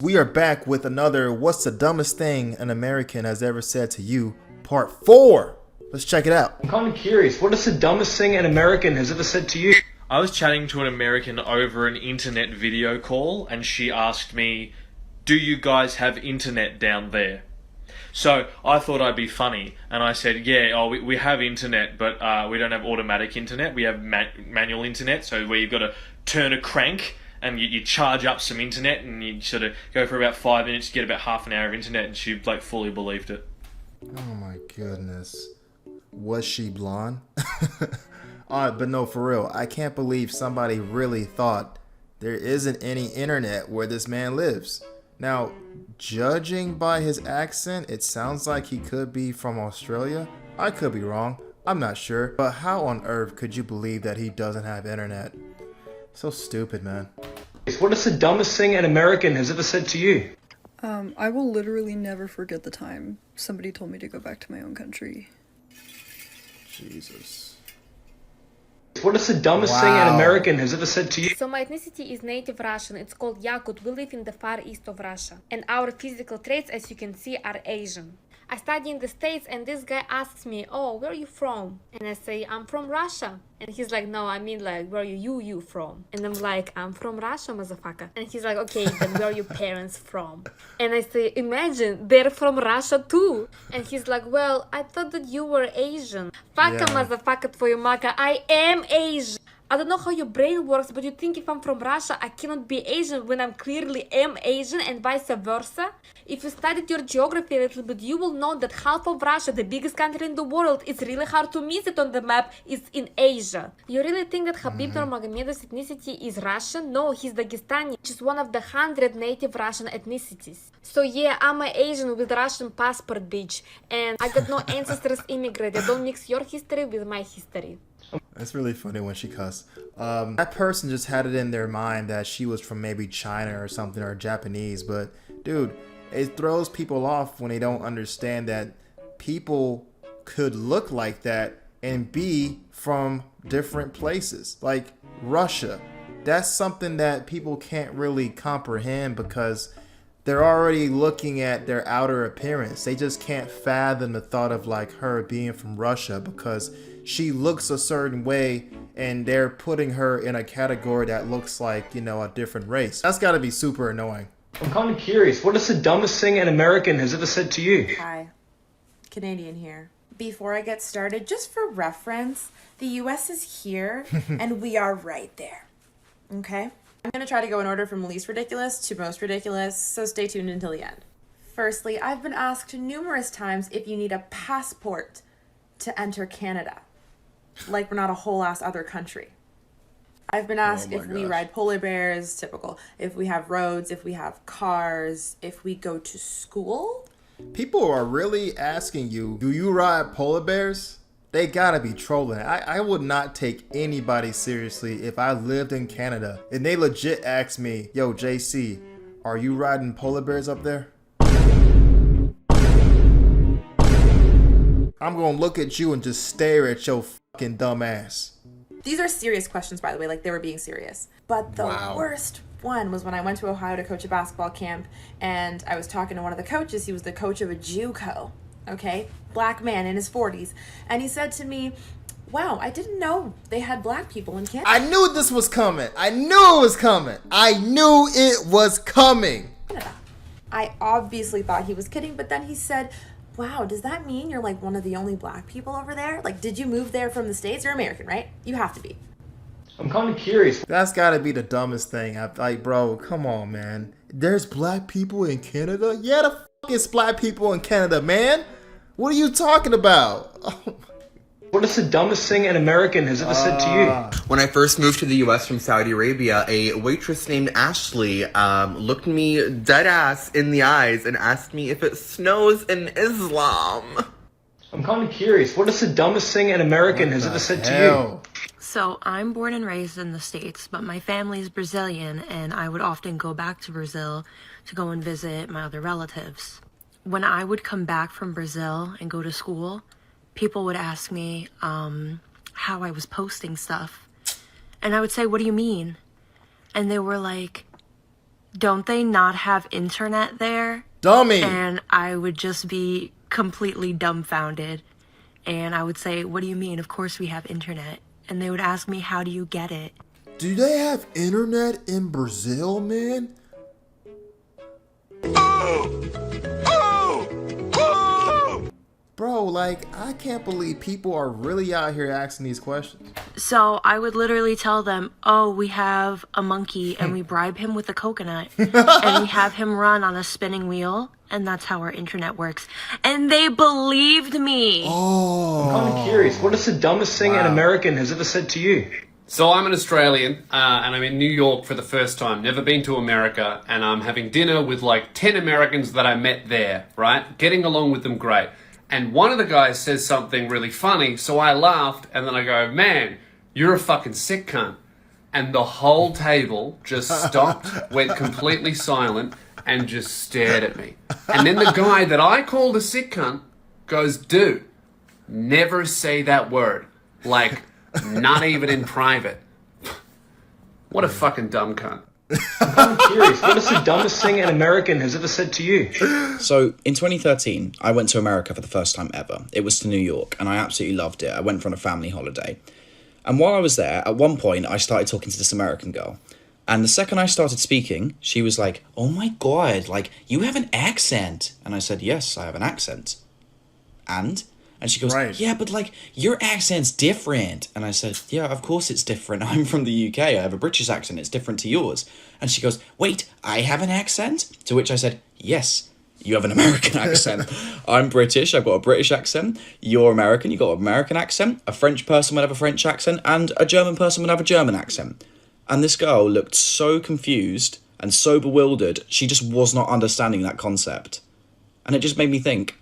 We are back with another What's the Dumbest Thing an American Has Ever Said to You, Part 4. Let's check it out. I'm kind of curious, what is the dumbest thing an American has ever said to you? I was chatting to an American over an internet video call, and she asked me, "Do you guys have internet down there?" So I thought I'd be funny, and I said, "Yeah, we have internet, but we don't have automatic internet. We have manual internet, so where you've got to turn a crank, and you charge up some internet, and you sort of go for about 5 minutes, get about half an hour of internet," and she fully believed it. Oh my goodness. Was she blonde? But no, for real, I can't believe somebody really thought there isn't any internet where this man lives. Now, judging by his accent, it sounds like he could be from Australia. I could be wrong. I'm not sure. But how on earth could you believe that he doesn't have internet? So stupid, man. What is the dumbest thing an American has ever said to you? I will literally never forget the time somebody told me to go back to my own country. Jesus. What is the dumbest thing an American has ever said to you? So my ethnicity is native Russian. It's called Yakut. We live in the far east of Russia. And our physical traits, as you can see, are Asian. I study in the States and this guy asks me, "Oh, where are you from?" And I say, "I'm from Russia." And he's like, "No, I mean like, where are you from?" And I'm like, "I'm from Russia, motherfucker." And he's like, "Okay, then where are your parents from?" And I say, "Imagine, they're from Russia too." And he's like, "Well, I thought that you were Asian." Fuck a motherfucker твою мака, I am Asian. I don't know how your brain works, but you think if I'm from Russia, I cannot be Asian when I'm clearly am Asian and vice versa? If you studied your geography a little bit, you will know that half of Russia, the biggest country in the world, it's really hard to miss it on the map, is in Asia. You really think that Habib Nurmagomedov's ethnicity is Russian? No, he's Dagestani, which is one of the 100 native Russian ethnicities. So yeah, I'm an Asian with Russian passport, bitch, and I got no ancestors immigrated. Don't mix your history with my history. It's really funny when she cussed. That person just had it in their mind that she was from maybe China or something, or Japanese. But dude, it throws people off when they don't understand that people could look like that and be from different places. Like Russia. That's something that people can't really comprehend because they're already looking at their outer appearance. They just can't fathom the thought of like her being from Russia because she looks a certain way and they're putting her in a category that looks like, you know, a different race. That's got to be super annoying. I'm kind of curious, what is the dumbest thing an American has ever said to you? Hi, Canadian here. Before I get started, just for reference, the US is here and we are right there. Okay? I'm going to try to go in order from least ridiculous to most ridiculous, so stay tuned until the end. Firstly, I've been asked numerous times if you need a passport to enter Canada. Like we're not a whole ass other country. I've been asked if we ride polar bears, typical, if we have roads, if we have cars, if we go to school. People are really asking you, do you ride polar bears? They gotta be trolling. I would not take anybody seriously if I lived in Canada and they legit asked me, "Yo, JC, are you riding polar bears up there?" I'm gonna look at you and just stare at your fucking dumb ass. These are serious questions, by the way, like they were being serious. But the worst one was when I went to Ohio to coach a basketball camp and I was talking to one of the coaches. He was the coach of a JUCO, okay? Black man in his 40s. And he said to me, "Wow, I didn't know they had black people in Canada." I knew this was coming. I knew it was coming. I knew it was coming. I obviously thought he was kidding, but then he said, "Wow, does that mean you're like one of the only black people over there? Like, did you move there from the States? You're American, right? You have to be." I'm kind of curious. That's gotta be the dumbest thing. Like, bro, come on, man. There's black people in Canada? Yeah, the fuck is black people in Canada, man? What are you talking about? What is the dumbest thing an American has ever said to you? When I first moved to the US from Saudi Arabia, a waitress named Ashley looked me dead ass in the eyes and asked me if it snows in Islam. I'm kind of curious, what is the dumbest thing an American has ever said to you? So I'm born and raised in the States, but my family's Brazilian and I would often go back to Brazil to go and visit my other relatives. When I would come back from Brazil and go to school, people would ask me how I was posting stuff. And I would say, "What do you mean?" And they were like, don't they not have internet there? Dummy. And I would just be completely dumbfounded. And I would say, what do you mean? Of course we have internet. And they would ask me, how do you get it? Do they have internet in Brazil, man? Bro, like, I can't believe people are really out here asking these questions. So I would literally tell them, oh, we have a monkey and we bribe him with a coconut and we have him run on a spinning wheel, and that's how our internet works. And they believed me. Oh. I'm kind of curious. What is the dumbest thing an American has ever said to you? So I'm an Australian, and I'm in New York for the first time. Never been to America, and I'm having dinner with like 10 Americans that I met there, right? Getting along with them great. And one of the guys says something really funny, so I laughed, and then I go, man, you're a fucking sick cunt. And the whole table just stopped, went completely silent, and just stared at me. And then the guy that I called a sick cunt goes, dude, never say that word. Like, not even in private. What a fucking dumb cunt. I'm curious. What is the dumbest thing an American has ever said to you? So, in 2013, I went to America for the first time ever. It was to New York, and I absolutely loved it. I went for on a family holiday. And while I was there, at one point, I started talking to this American girl. And the second I started speaking, she was like, oh my God, like, you have an accent. And I said, yes, I have an accent. And she goes, Right. yeah, but like, your accent's different. And I said, yeah, of course it's different. I'm from the UK. I have a British accent. It's different to yours. And she goes, wait, I have an accent? To which I said, yes, you have an American accent. I'm British. I've got a British accent. You're American. You've got an American accent. A French person would have a French accent. And a German person would have a German accent. And this girl looked so confused and so bewildered. She just was not understanding that concept. And it just made me think,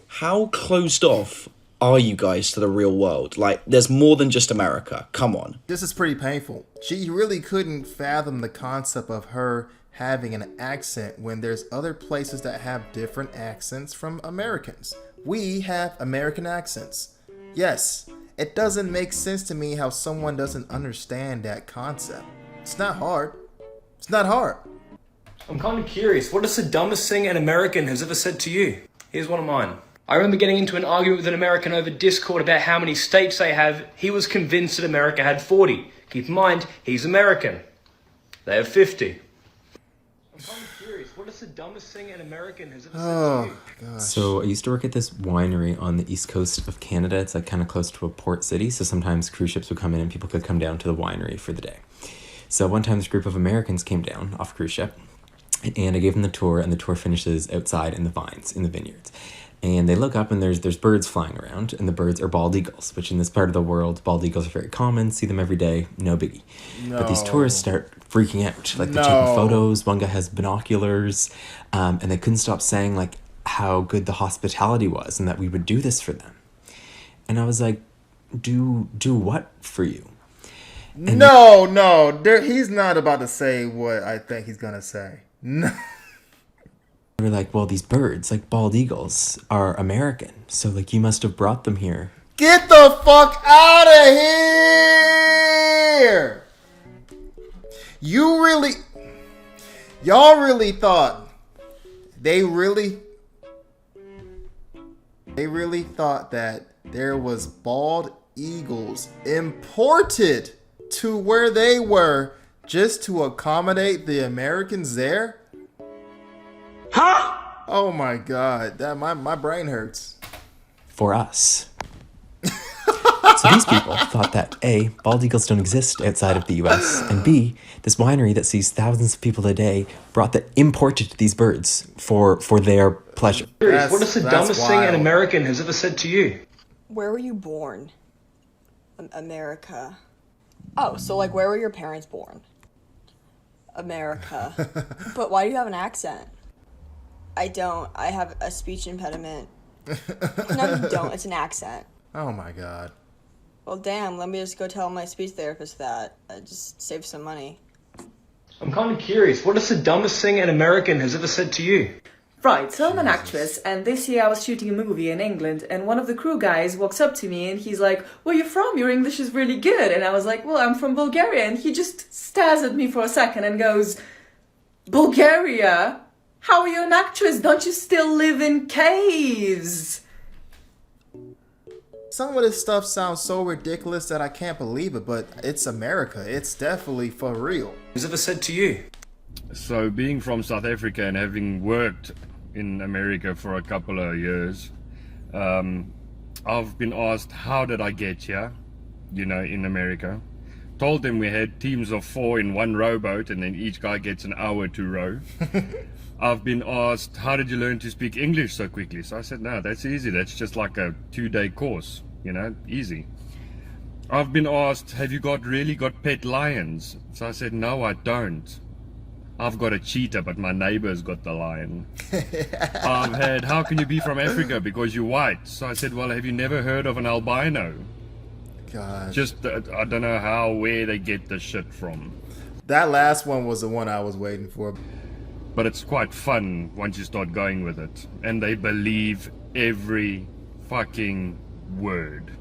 how closed off are you guys to the real world? Like, there's more than just America. Come on. This is pretty painful. She really couldn't fathom the concept of her having an accent when there's other places that have different accents from Americans. We have American accents. Yes, it doesn't make sense to me how someone doesn't understand that concept. It's not hard. It's not hard. I'm kind of curious. What is the dumbest thing an American has ever said to you? Here's one of mine. I remember getting into an argument with an American over Discord about how many states they have. He was convinced that America had 40. Keep in mind, he's American. They have 50. I'm kind of curious. What is the dumbest thing an American has ever said to you? Gosh. So I used to work at this winery on the east coast of Canada. It's like kind of close to a port city. So sometimes cruise ships would come in and people could come down to the winery for the day. So one time this group of Americans came down off a cruise ship and I gave them the tour, and the tour finishes outside in the vines, in the vineyards. And they look up and there's birds flying around, and the birds are bald eagles, which in this part of the world, bald eagles are very common, see them every day, no biggie. No. But these tourists start freaking out. Like they're No. taking photos, one guy has binoculars, and they couldn't stop saying like how good the hospitality was and that we would do this for them. And I was like, do what for you? And No, he's not about to say what I think he's gonna say. No. they were like, well, these birds, like bald eagles, are American. So like you must have brought them here. Get the fuck out of here! Y'all really thought, they really thought that there was bald eagles imported to where they were just to accommodate the Americans there? Huh? Oh my God, that my brain hurts. For us. So these people thought that A, bald eagles don't exist outside of the US, and B, this winery that sees thousands of people a day imported these birds for their pleasure. What is the dumbest thing an American has ever said to you? Where were you born? America. Oh, so like where were your parents born? America. But why do you have an accent? I don't. I have a speech impediment. No, you don't. It's an accent. Oh my God. Well, damn, let me just go tell my speech therapist that. I just save some money. I'm kind of curious. What is the dumbest thing an American has ever said to you? Right, so I'm an actress, and this year I was shooting a movie in England, and one of the crew guys walks up to me and he's like, where are you from? Your English is really good. And I was like, well, I'm from Bulgaria. And he just stares at me for a second and goes, Bulgaria? How are you an actress? Don't you still live in caves? Some of this stuff sounds so ridiculous that I can't believe it, but it's America. It's definitely for real. Who's ever said to you? So being from South Africa and having worked in America for a couple of years, I've been asked, how did I get here, in America? Told them we had teams of 4 in one rowboat and then each guy gets an hour to row. I've been asked, how did you learn to speak English so quickly? So I said, no, that's easy. That's just like a 2-day course, easy. I've been asked, have you really got pet lions? So I said, no, I don't. I've got a cheetah, but my neighbor's got the lion. I've had, how can you be from Africa? Because you're white. So I said, well, have you never heard of an albino? God. Just, I don't know where they get the shit from. That last one was the one I was waiting for. But it's quite fun once you start going with it. And they believe every fucking word.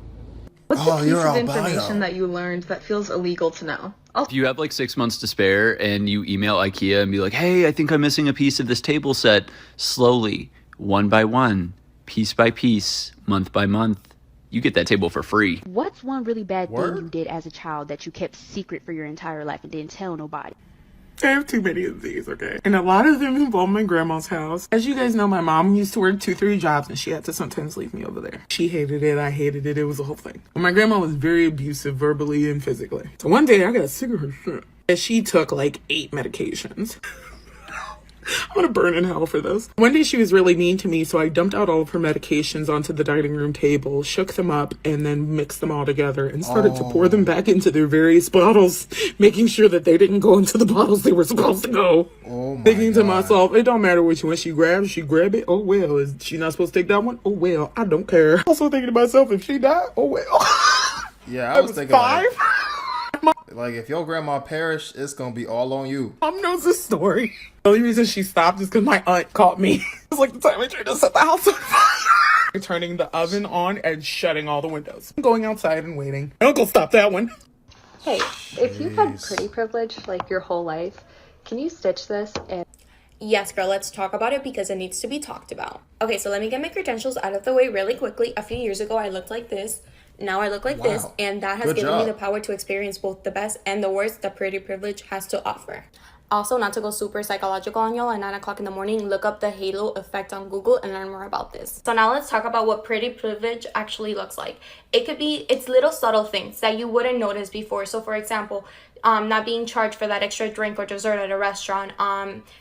What's the piece of information that you learned that feels illegal to know? If you have like 6 months to spare and you email IKEA and be like, hey, I think I'm missing a piece of this table set, slowly, one by one, piece by piece, month by month, you get that table for free. What's one really bad thing you did as a child that you kept secret for your entire life and didn't tell nobody? I have too many of these, okay? And a lot of them involve my grandma's house. As you guys know, my mom used to work 2-3 jobs and she had to sometimes leave me over there. She hated it, I hated it, it was a whole thing. My grandma was very abusive verbally and physically. So one day I got sick of her shit. And she took like 8 medications. I'm gonna burn in hell for this. One day she was really mean to me, so I dumped out all of her medications onto the dining room table, shook them up, and then mixed them all together and started to pour them back into their various bottles, making sure that they didn't go into the bottles they were supposed to go. Thinking to myself, it don't matter which one she grabs, she grab it, oh well. Is she not supposed to take that one? Oh well, I don't care. Also thinking to myself, if she died, oh well. Yeah, I was thinking 5. Like, if your grandma perished, it's gonna be all on you. Mom knows this story. The only reason she stopped is because my aunt caught me. It was like the time I tried to set the house on fire. Turning the oven on and shutting all the windows. I'm going outside and waiting. My uncle stopped that one. Hey, if you've had pretty privilege like your whole life, can you stitch this and... Yes, girl, let's talk about it because it needs to be talked about. Okay, so let me get my credentials out of the way really quickly. A few years ago, I looked like this. Now I look like this, and that has given me the power to experience both the best and the worst that pretty privilege has to offer. Also, not to go super psychological on y'all, at 9 o'clock in the morning, look up the halo effect on Google and learn more about this. So now let's talk about what pretty privilege actually looks like. It's little subtle things that you wouldn't notice before. So for example, not being charged for that extra drink or dessert at a restaurant,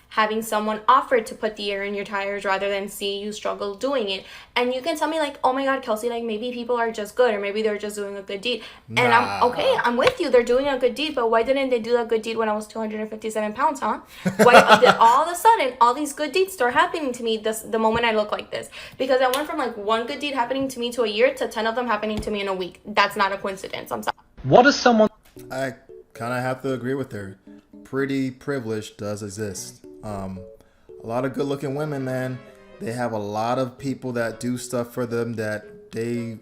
having someone offer to put the air in your tires rather than see you struggle doing it. And you can tell me like, oh my God, Kelsey, like maybe people are just good or maybe they're just doing a good deed. And I'm with you, they're doing a good deed, but why didn't they do that good deed when I was 257 pounds, huh? Why did all of a sudden all these good deeds start happening to me the moment I look like this? Because I went from like one good deed happening to me to a year to 10 of them happening to me in a week. That's not a coincidence. I'm sorry. What is someone... I kind of have to agree with her. Pretty privilege does exist. A lot of good looking women, man, they have a lot of people that do stuff for them that they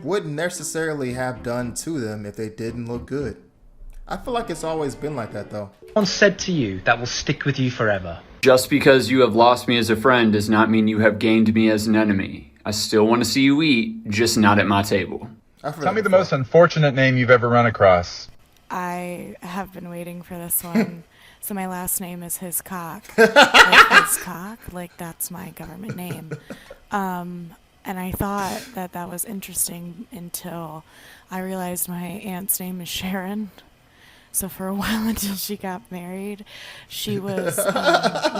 wouldn't necessarily have done to them if they didn't look good. I feel like it's always been like that though. Someone said to you that will stick with you forever. Just because you have lost me as a friend does not mean you have gained me as an enemy. I still want to see you eat, just not at my table. Tell me the most unfortunate name you've ever run across. I have been waiting for this one. So my last name is His Cock. Like His Cock, like that's my government name. And I thought that was interesting until I realized my aunt's name is Sharon. So for a while until she got married, she was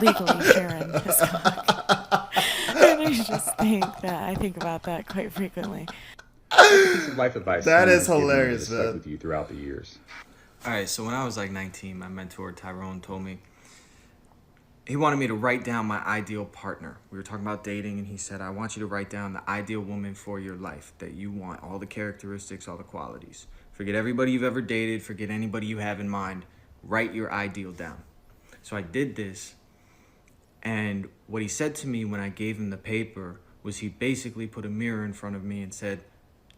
legally Sharon His Cock. And I just think about that quite frequently. Piece of life advice. That is given you hilarious, that stuck man. with you throughout the years. Alright, so when I was like 19, my mentor Tyrone told me he wanted me to write down my ideal partner. We were talking about dating, and he said, I want you to write down the ideal woman for your life that you want, all the characteristics, all the qualities. Forget everybody you've ever dated, forget anybody you have in mind. Write your ideal down. So I did this, and what he said to me when I gave him the paper was he basically put a mirror in front of me and said,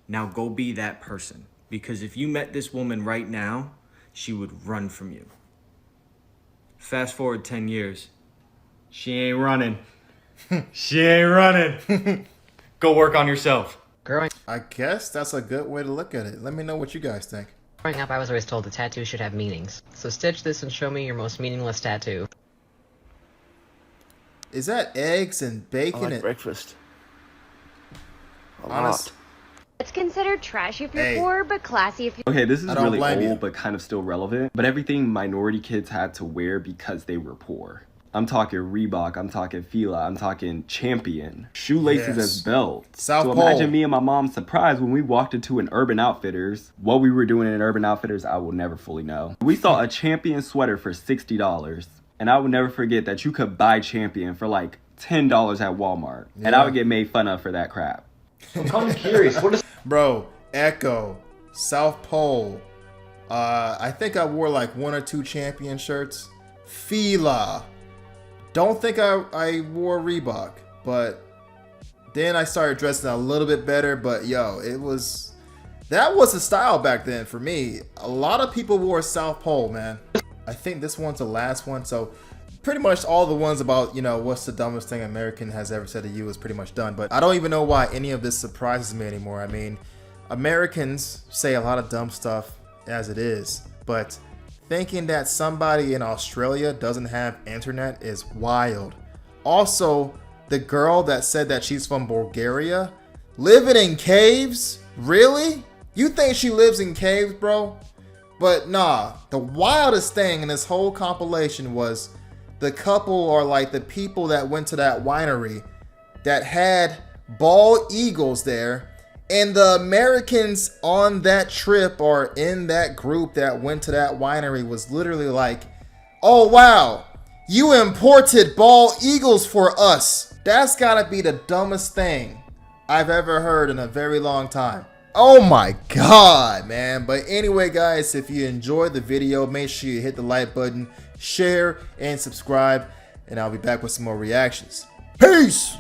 now go be that person. Because if you met this woman right now, she would run from you. Fast forward 10 years. She ain't running. She ain't running. Go work on yourself. I guess that's a good way to look at it. Let me know what you guys think. Growing up, I was always told a tattoo should have meanings. So stitch this and show me your most meaningless tattoo. Is that eggs and bacon and breakfast? Honest. It's considered trashy if you're Hey. poor, but classy if you're... Okay, this is I don't really blame old, you. but kind of still relevant. But everything minority kids had to wear because they were poor. I'm talking Reebok, I'm talking Fila, I'm talking Champion. Shoelaces Yes. as belts. South so Pole. imagine me and my mom's surprise when we walked into an Urban Outfitters. What we were doing in Urban Outfitters, I will never fully know. We saw a Champion sweater for $60. And I will never forget that you could buy Champion for like $10 at Walmart. And Yeah. I would get made fun of for that crap. I'm kind of curious. What is Bro, Echo, South Pole. I think I wore like 1 or 2 Champion shirts. Fila. Don't think I wore Reebok, but then I started dressing a little bit better. But yo, that was the style back then for me. A lot of people wore South Pole, man. I think this one's the last one. So pretty much all the ones about, you know, what's the dumbest thing American has ever said to you is pretty much done. But I don't even know why any of this surprises me anymore. I mean, Americans say a lot of dumb stuff as it is, but thinking that somebody in Australia doesn't have internet is wild. Also, the girl that said that she's from Bulgaria, living in caves? Really? You think she lives in caves, bro? But nah, the wildest thing in this whole compilation was the couple, or like the people that went to that winery that had bald eagles there, and the Americans on that trip or in that group that went to that winery was literally like, oh wow, you imported bald eagles for us. That's gotta be the dumbest thing I've ever heard in a very long time. Oh my god, man. But anyway, guys, if you enjoyed the video, make sure you hit the like button, share, and subscribe, and I'll be back with some more reactions. Peace!